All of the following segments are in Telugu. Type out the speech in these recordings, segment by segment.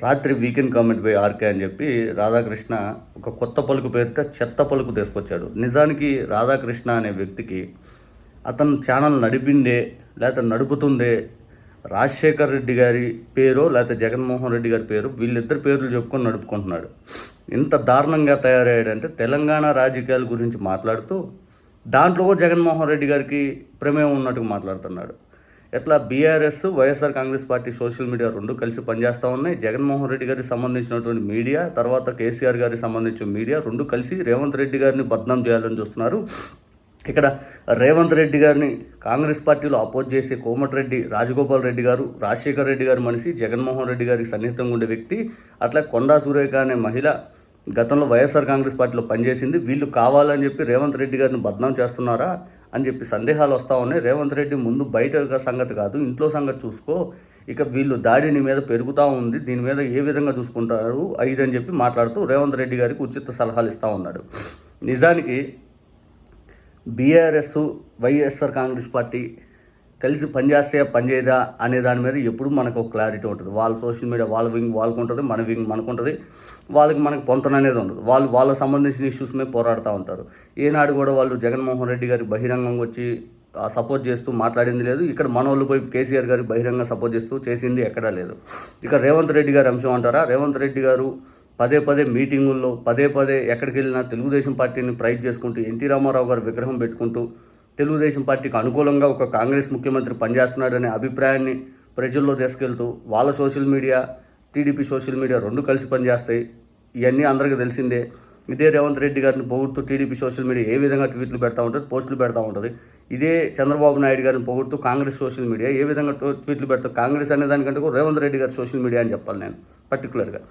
రాత్రి వీకెండ్ కామెంట్ బై ఆర్కే అని చెప్పి రాధాకృష్ణ ఒక కొత్త పలుకు పేరిట చెత్త పలుకు తీసుకొచ్చాడు. నిజానికి రాధాకృష్ణ అనే వ్యక్తికి అతను ఛానల్ నడిపిందే లేకపోతే నడుపుతుందే రాజశేఖర్ రెడ్డి గారి పేరు లేకపోతే జగన్మోహన్ రెడ్డి గారి పేరు, వీళ్ళిద్దరు పేర్లు చెప్పుకొని నడుపుకుంటున్నాడు. ఇంత దారుణంగా తయారయ్యాడంటే తెలంగాణ రాజకీయాల గురించి మాట్లాడుతూ దాంట్లో జగన్మోహన్ రెడ్డి గారికి ప్రమేయం ఉన్నట్టుగా మాట్లాడుతున్నాడు. ఎట్లా BRS YSR Congress party social media రెండు కలిసి పనిచేస్తూ ఉన్నాయి. జగన్మోహన్ రెడ్డి గారికి సంబంధించినటువంటి మీడియా, తర్వాత కేసీఆర్ గారికి సంబంధించిన మీడియా రెండు కలిసి రేవంత్ రెడ్డి గారిని బద్నాం చేయాలని చూస్తున్నారు. ఇక్కడ రేవంత్ రెడ్డి గారిని కాంగ్రెస్ పార్టీలో అపోజ్ చేసే కోమటిరెడ్డి రాజగోపాల్ రెడ్డి గారు, రాజశేఖర్ రెడ్డి గారి మనిషి, జగన్మోహన్ రెడ్డి గారికి సన్నిహితంగా ఉండే వ్యక్తి, అట్లా కొండా సురేఖ అనే మహిళ గతంలో వైఎస్ఆర్ కాంగ్రెస్ పార్టీలో పనిచేసింది. వీళ్ళు కావాలని చెప్పి రేవంత్ రెడ్డి గారిని బద్నాం చేస్తున్నారా అని చెప్పి సందేహాలు వస్తూ ఉన్నాయి. రేవంత్ రెడ్డి ముందు బయట సంగతి కాదు, ఇంట్లో సంగతి చూసుకో, ఇక వీళ్ళు దాడిని మీద పెరుగుతూ ఉంది, దీని మీద ఏ విధంగా చూసుకుంటారు అని చెప్పి మాట్లాడుతూ రేవంత్ రెడ్డి గారికి ఉచిత సలహాలు ఇస్తూ ఉన్నాడు. నిజానికి బీఆర్ఎస్ వైఎస్ఆర్ కాంగ్రెస్ పార్టీ కలిసి పనిచేస్తే పనిచేయదా అనే దాని మీద ఎప్పుడు మనకు ఒక క్లారిటీ ఉంటుంది. వాళ్ళ సోషల్ మీడియా వాళ్ళ వింగ్ వాళ్ళకు ఉంటుంది, మన వింగ్ మనకు ఉంటుంది. మనకు పొంతన అనేది ఉండదు. వాళ్ళకు సంబంధించిన ఇష్యూస్ మీద పోరాడుతూ ఉంటారు. ఏనాడు కూడా వాళ్ళు జగన్మోహన్ రెడ్డి గారికి బహిరంగంగా వచ్చి సపోర్ట్ చేస్తూ మాట్లాడింది లేదు. ఇక్కడ మనోళ్ళు పోయి కేసీఆర్ గారికి బహిరంగ సపోర్ట్ చేస్తూ చేసింది ఎక్కడా లేదు. ఇక రేవంత్ రెడ్డి గారి అంశం అంటారా, రేవంత్ రెడ్డి గారు పదే మీటింగుల్లో ఎక్కడికి వెళ్ళినా తెలుగుదేశం పార్టీని ప్రైజ్ చేసుకుంటూ ఎన్టీ రామారావు గారి విగ్రహం పెట్టుకుంటూ తెలుగుదేశం పార్టీకి అనుకూలంగా ఒక కాంగ్రెస్ ముఖ్యమంత్రి పనిచేస్తున్నాడనే అభిప్రాయాన్ని ప్రజల్లో తీసుకెళ్తూ వాళ్ళ social media, TDP social media రెండు కలిసి పనిచేస్తాయి. ఇవన్నీ అందరికీ తెలిసిందే. ఇదే రేవంత్ రెడ్డి గారిని పొగుడుతూ టీడీపీ సోషల్ మీడియా ఏ విధంగా ట్వీట్లు పెడతా ఉంటుంది, పోస్టులు పెడతా ఉంటుంది. ఇదే చంద్రబాబు నాయుడు గారిని పొగుడుతూ కాంగ్రెస్ సోషల్ మీడియా ఏ విధంగా ట్వీట్లు పెడతారు. కాంగ్రెస్ అనే దానికంటే కూడా రేవంత్ రెడ్డి గారి సోషల్ మీడియా అని చెప్పాలి నేను పర్టికులర్గా.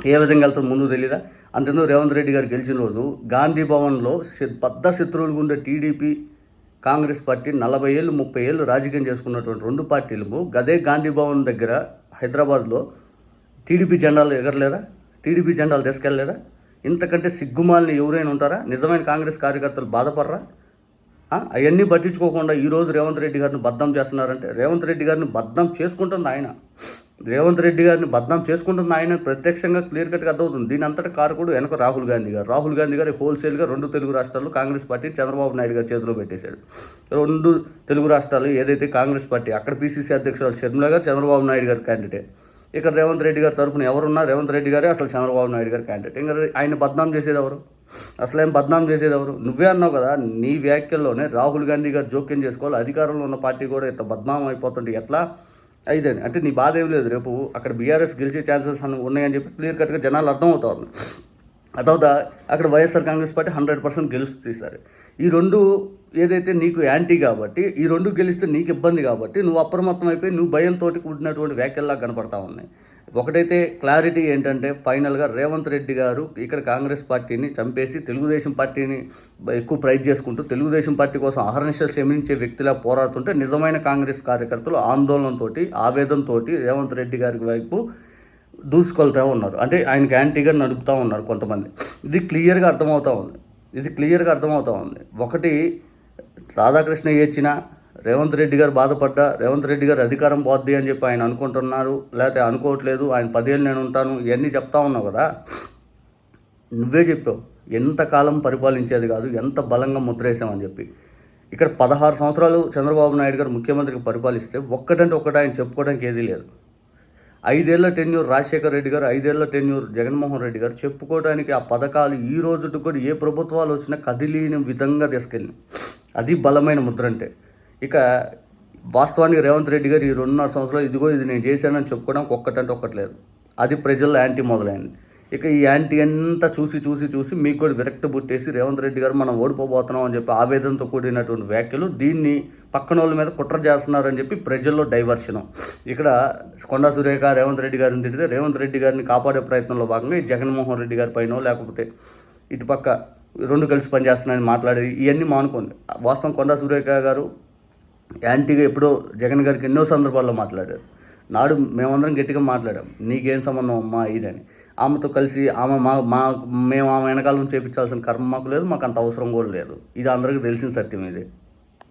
ఏ విధంగా వెళ్తుంది ముందు తెలీదా? అంతేందుకు రేవంత్ రెడ్డి గారు గెలిచిన రోజు గాంధీ భవన్లో పెద్ద శత్రువులుగా ఉండే టీడీపీ కాంగ్రెస్ పార్టీ 40 ఏళ్ళు 30 ఏళ్ళు రాజకీయం చేసుకున్నటువంటి రెండు పార్టీలు గదే గాంధీ భవన్ దగ్గర హైదరాబాద్లో టీడీపీ జెండాలు ఎగరలేదా, టీడీపీ జెండాలు తీసుకెళ్ళలేదా? ఇంతకంటే సిగ్గుమాలని ఎవరైనా ఉంటారా? నిజమైన కాంగ్రెస్ కార్యకర్తలు బాధపడరా? అవన్నీ పట్టించుకోకుండా ఈరోజు రేవంత్ రెడ్డి గారిని బద్నాం చేస్తున్నారంటే రేవంత్ రెడ్డి గారిని బద్నాం చేసుకుంటుంది ఆయన. రేవంత్ రెడ్డి గారిని బద్నాం చేసుకుంటున్న ఆయన ప్రత్యక్షంగా క్లియర్ కట్గా అర్థమవుతుంది. దీని అంతటి కారకుడు వెనక రాహుల్ గాంధీ గారు హోల్సేల్గా 2 తెలుగు రాష్ట్రాల్లో కాంగ్రెస్ పార్టీ చంద్రబాబు నాయుడు గారి చేతిలో పెట్టేశాడు. 2 తెలుగు రాష్ట్రాలు ఏదైతే కాంగ్రెస్ పార్టీ అక్కడ పీసీసీ అధ్యక్షురాలు షర్మిల గారు చంద్రబాబు నాయుడు గారి క్యాండిడేట్. ఇక్కడ రేవంత్ రెడ్డి గారి తరపున ఎవరున్నా రేవంత్ రెడ్డి గారే అసలు చంద్రబాబు నాయుడు గారి క్యాండిడేట్. ఇంకా ఆయన బద్నాం చేసేది ఎవరు? అసలు బద్నాం చేసేది ఎవరు? నువ్వే అన్నావు కదా, నీ వ్యాఖ్యల్లోనే రాహుల్ గాంధీ గారు జోక్యం చేసుకోవాలి, అధికారంలో ఉన్న పార్టీ కూడా ఇంత బద్నాం అయిపోతుంటే ఎట్లా అయిదని. అంటే నీ బాధ ఏం లేదు, రేపు అక్కడ బీఆర్ఎస్ గెలిచే ఛాన్సెస్ ఉన్నాయని చెప్పి క్లియర్ కట్గా జనాలు అర్థమవుతారు. అదవుతా అక్కడ వైఎస్ఆర్ కాంగ్రెస్ పార్టీ 100% గెలుస్తుంది. సరే, ఈ రెండు ఏదైతే నీకు యాంటీ కాబట్టి, ఈ రెండు గెలిస్తే నీకు ఇబ్బంది కాబట్టి నువ్వు అప్రమత్తం అయిపోయి నువ్వు భయంతో కూడినటువంటి వ్యాఖ్యల్లా కనపడతా ఉన్నాయి. ఒకటైతే క్లారిటీ ఏంటంటే ఫైనల్గా రేవంత్ రెడ్డి గారు ఇక్కడ కాంగ్రెస్ పార్టీని చంపేసి తెలుగుదేశం పార్టీని ఎక్కువ ప్రైజ్ చేసుకుంటూ తెలుగుదేశం పార్టీ కోసం అహర్నిశ శ్రమించే వ్యక్తిలా పోరాడుతుంటే నిజమైన కాంగ్రెస్ కార్యకర్తలు ఆందోళనతో ఆవేదనతో రేవంత్ రెడ్డి గారి వైపు దూసుకెళ్తూ ఉన్నారు. అంటే ఆయనకి యాంటీగా నడుపుతూ ఉన్నారు కొంతమంది. ఇది క్లియర్గా అర్థమవుతూ ఉంది. ఒకటి రాధాకృష్ణ ఏడ్చినా, రేవంత్ రెడ్డి గారు బాధపడ్డా, రేవంత్ రెడ్డి గారు అధికారం పోద్ది అని చెప్పి ఆయన అనుకుంటున్నారు, లేకపోతే అనుకోవట్లేదు, ఆయన 10 ఏళ్ళు నేను ఉంటాను, ఇవన్నీ చెప్తా ఉన్నావు కదా. నువ్వే చెప్పావు ఎంతకాలం పరిపాలించేది కాదు, ఎంత బలంగా ముద్రేసామని చెప్పి. ఇక్కడ 16 సంవత్సరాలు చంద్రబాబు నాయుడు గారు ముఖ్యమంత్రికి పరిపాలిస్తే ఒక్కటంటే ఒక్కటి ఆయన చెప్పుకోవడానికి ఏదీ లేదు. 5 ఏళ్ల టెన్యూర్ రాజశేఖర్ రెడ్డి గారు, 5 ఏళ్ల టెన్యూర్ జగన్మోహన్ రెడ్డి గారు చెప్పుకోవడానికి ఆ పథకాలు ఈ రోజుకి కూడా ఏ ప్రభుత్వాలు వచ్చినా కదిలిన విధంగా తీసుకెళ్ళినాయి. అది బలమైన ముద్ర అంటే. ఇక వాస్తవానికి రేవంత్ రెడ్డి గారు ఈ 2.5 సంవత్సరాలు ఇది నేను చేశానని చెప్పుకోవడానికి ఒక్కటంటే ఒక్కట్లేదు. అది ప్రజల్లో యాంటీ మొదలైంది. ఇక ఈ యాంటీ అంతా చూసి మీకు కూడా విరక్తి పుట్టేసి రేవంత్ రెడ్డి గారు మనం ఓడిపోబోతున్నాం అని చెప్పి ఆవేదనతో కూడినటువంటి వ్యాఖ్యలు, దీన్ని పక్కన వాళ్ళ మీద కుట్ర చేస్తున్నారని చెప్పి ప్రజల్లో డైవర్షను. ఇక్కడ కొండా సురేఖ రేవంత్ రెడ్డి గారిని తిడితే రేవంత్ రెడ్డి గారిని కాపాడే ప్రయత్నంలో భాగంగా ఈ జగన్మోహన్ రెడ్డి గారి పైన లేకపోతే ఇటుపక్క రెండు కలిసి పనిచేస్తున్నాయని మాట్లాడేది ఇవన్నీ మానుకోండి. వాస్తవం కొండా సురేఖ గారు యాంటీగా ఎప్పుడో జగన్ గారికి ఎన్నో సందర్భాల్లో మాట్లాడారు. నాడు మేమందరం గట్టిగా మాట్లాడాం, నీకేం సంబంధం అమ్మా ఇదని. ఆమెతో కలిసి మేము ఆమె వెనకాల నుంచి చేయించాల్సిన కర్మ మాకు లేదు, మాకు అంత అవసరం కూడా లేదు. ఇది అందరికీ తెలిసిన సత్యం ఇది.